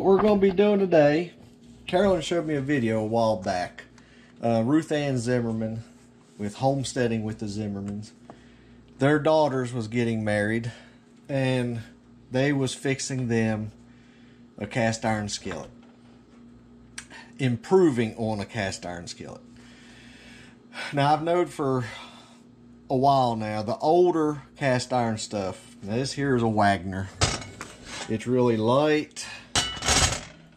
what we're going to be doing today, Carolyn showed me a video a while back. Ruth Ann Zimmerman with Homesteading with the Zimmermans. Their daughters was getting married and they was fixing them a cast iron skillet. Improving on a cast iron skillet. Now I've known for a while now the older cast iron stuff. Now this here is a Wagner. It's really light.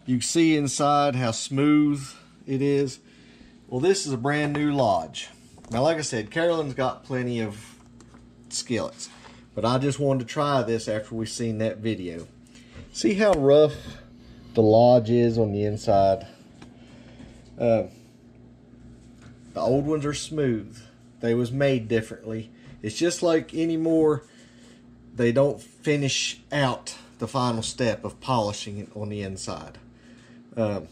You can see inside how smooth it is. Well, this is a brand new Lodge. Now, like I said, Carolyn's got plenty of skillets, but I just wanted to try this after we seen that video. See how rough the Lodge is on the inside? The old ones are smooth. They was made differently. It's just like anymore, they don't finish out the final step of polishing it on the inside. Now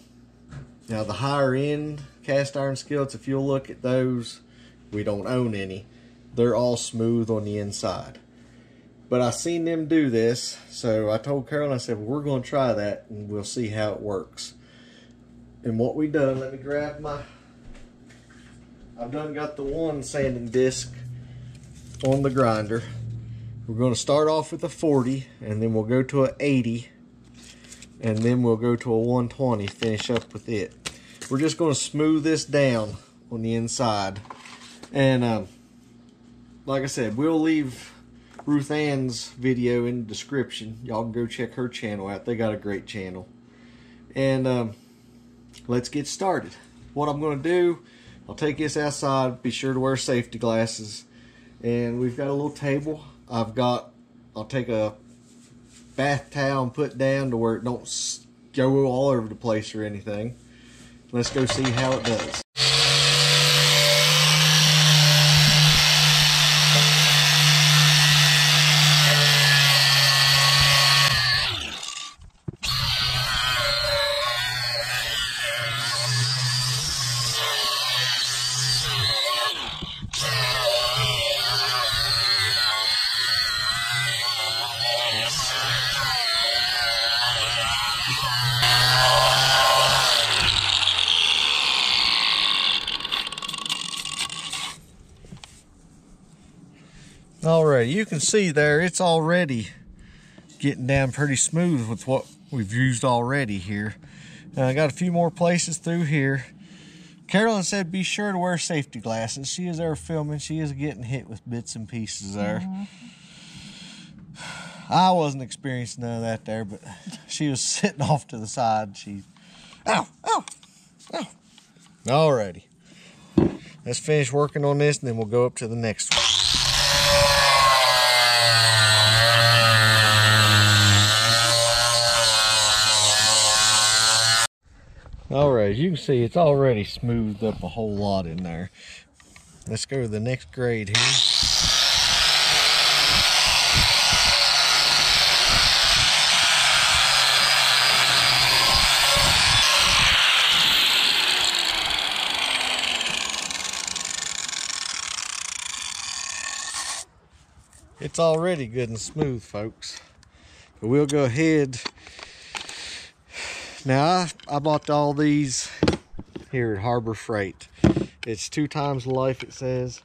the higher end cast iron skillets, if you'll look at those, we don't own any. They're all smooth on the inside. But I seen them do this, so I told Carolyn, I said, well, we're going to try that and we'll see how it works. And what we done, let me grab my, I've done got the one sanding disc on the grinder. We're going to start off with a 40, and then we'll go to an 80, and then we'll go to a 120, finish up with it. We're just going to smooth this down on the inside. And like I said, we'll leave Ruth Ann's video in the description. Y'all can go check her channel out. They got a great channel. And let's get started. What I'm going to do, I'll take this outside. Be sure to wear safety glasses. And we've got a little table. I'll take a bath towel and put down to where it don't go all over the place or anything. Let's go see how it does. Alright, you can see there it's already getting down pretty smooth with what we've used already here. I got a few more places through here. Carolyn said be sure to wear safety glasses. She is there filming. She is getting hit with bits and pieces there. I wasn't experiencing none of that there, but she was sitting off to the side. Ow, ow, ow. Alrighty. Let's finish working on this and then we'll go up to the next one. Alright, as you can see, it's already smoothed up a whole lot in there. Let's go to the next grade here. It's already good and smooth, folks. But we'll go ahead. Now, I bought all these here at Harbor Freight. It's 2 times the life, it says.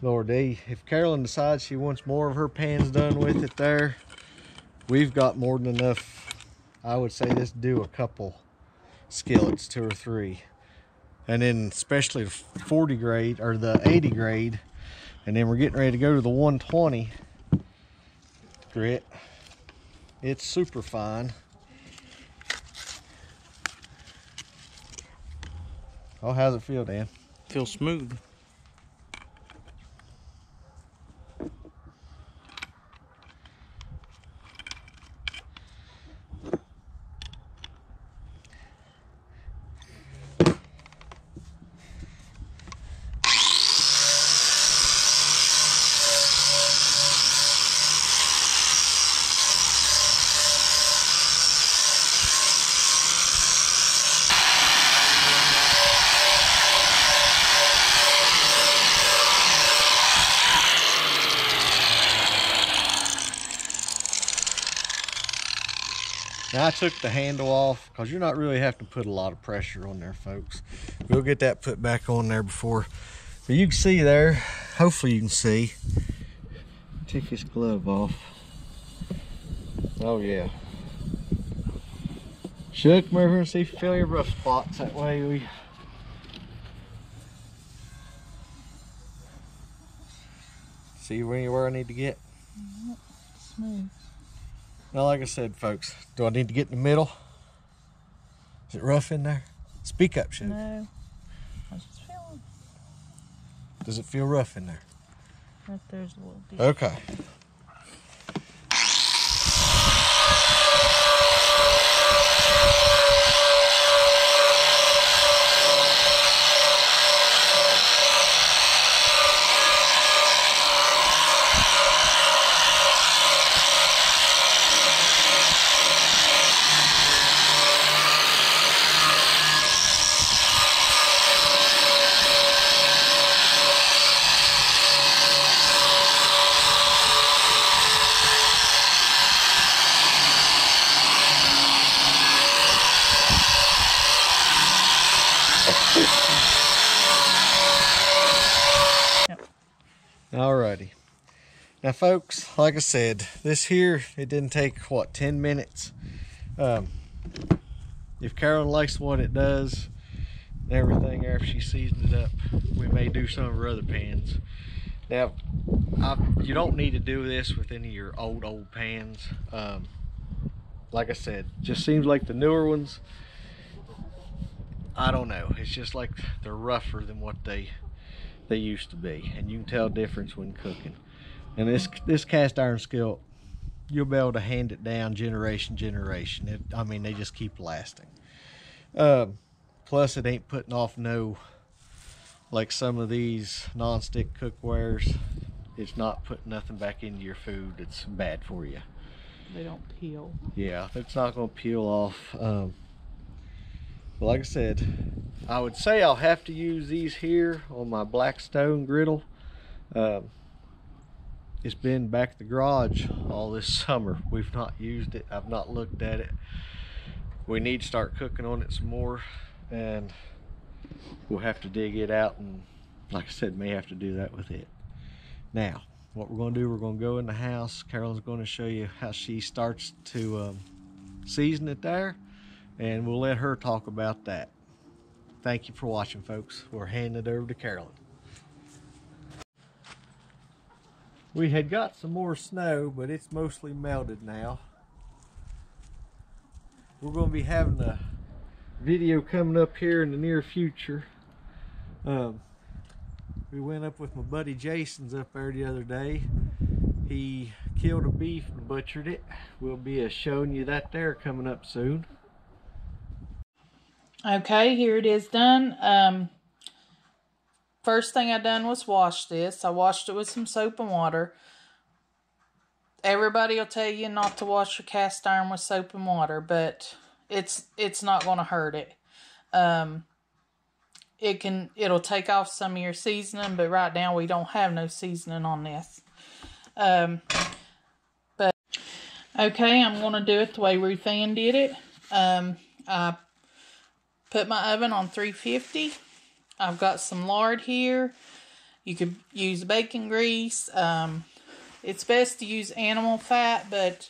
Lord, if Carolyn decides she wants more of her pans done with it there, we've got more than enough. I would say let's do a couple skillets, 2 or 3. And then especially the 40 grade, or the 80 grade. And then we're getting ready to go to the 120 grit. It's super fine. Oh, how's it feel, Dan? Feels smooth. Now I took the handle off because you're not really having to put a lot of pressure on there, folks. We'll get that put back on there before. But you can see there, hopefully you can see. Take this glove off. Oh yeah. Should come over here and see if you feel your rough spots. That way we see where I need to get. Smooth. Now, like I said, folks, do I need to get in the middle? Is it rough in there? Speak up, Shug. No. I just feel it. Does it feel rough in there? Right there's a little bit. Okay. Alrighty. Now, folks, like I said, this here, it didn't take, what, 10 minutes? If Carolyn likes what it does and everything after she seasons it up, we may do some of her other pans. Now, you don't need to do this with any of your old pans. Like I said, just seems like the newer ones, I don't know, it's just like they're rougher than what they used to be, and you can tell a difference when cooking. And this cast iron skillet, you'll be able to hand it down generation. I mean, they just keep lasting. Plus, it ain't putting off no, like some of these non-stick cookwares, it's not putting nothing back into your food that's bad for you. They don't peel. Yeah, it's not going to peel off. But like I said, I would say I'll have to use these here on my Blackstone griddle. It's been back at the garage all this summer. We've not used it. I've not looked at it. We need to start cooking on it some more, and we'll have to dig it out, and like I said, may have to do that with it. Now, what we're going to do, we're going to go in the house. Carolyn's going to show you how she starts to season it there, and we'll let her talk about that. Thank you for watching, folks. We're handing it over to Carolyn. We had got some more snow, but it's mostly melted now. We're going to be having a video coming up here in the near future. We went up with my buddy Jason's up there the other day. He killed a beef and butchered it. We'll be showing you that there coming up soon. Okay, here it is done. First thing I done was wash this. I washed it with some soap and water. Everybody will tell you not to wash your cast iron with soap and water, but it's not going to hurt it. It'll take off some of your seasoning, but right now we don't have no seasoning on this. But okay, I'm going to do it the way Ruth Ann did it. I put my oven on 350. I've got some lard here. You could use bacon grease. It's best to use animal fat, but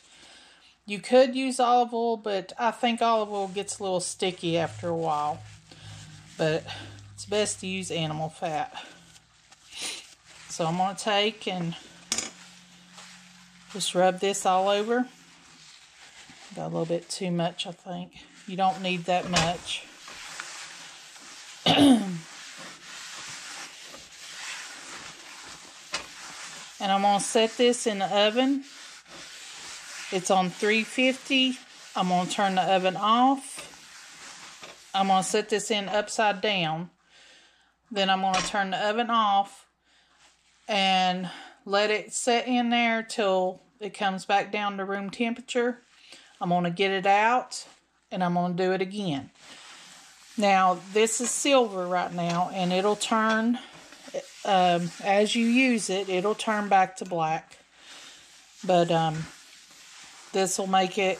you could use olive oil, but I think olive oil gets a little sticky after a while. But it's best to use animal fat. So I'm going to take and just rub this all over. Got a little bit too much, I think. You don't need that much. And I'm going to set this in the oven. It's on 350. I'm going to turn the oven off. I'm going to set this in upside down. Then I'm going to turn the oven off and let it set in there till it comes back down to room temperature. I'm going to get it out and I'm going to do it again. Now, this is silver right now, and it'll turn, as you use it, it'll turn back to black. But this will make it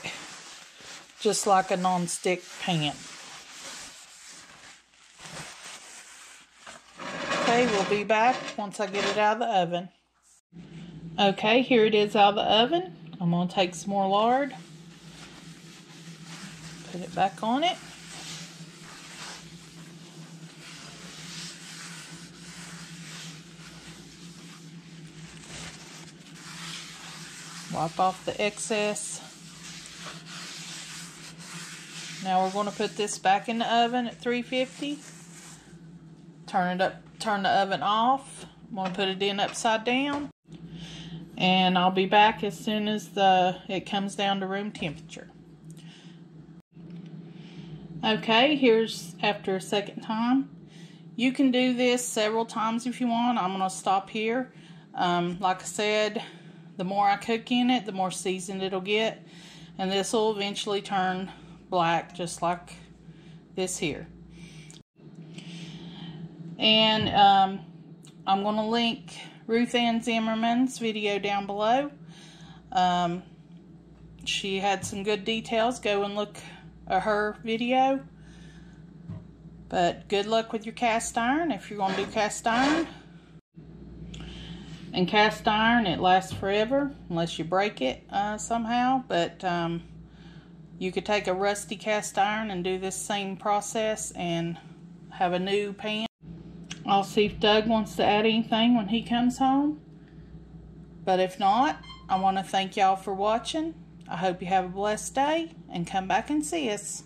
just like a non-stick pan. Okay, we'll be back once I get it out of the oven. Okay, here it is out of the oven. I'm going to take some more lard, put it back on it. Wipe off the excess. Now we're going to put this back in the oven at 350. Turn it up, turn the oven off. I'm going to put it in upside down. And I'll be back as soon as it comes down to room temperature. Okay, here's after a second time. You can do this several times if you want. I'm going to stop here. Like I said, the more I cook in it, the more seasoned it'll get. And this will eventually turn black, just like this here. And I'm going to link Ruth Ann Zimmerman's video down below. She had some good details. Go and look at her video. But good luck with your cast iron if you're going to do cast iron. And cast iron, it lasts forever unless you break it somehow. But you could take a rusty cast iron and do this same process and have a new pan. I'll see if Doug wants to add anything when he comes home. But if not, I want to thank y'all for watching. I hope you have a blessed day and come back and see us.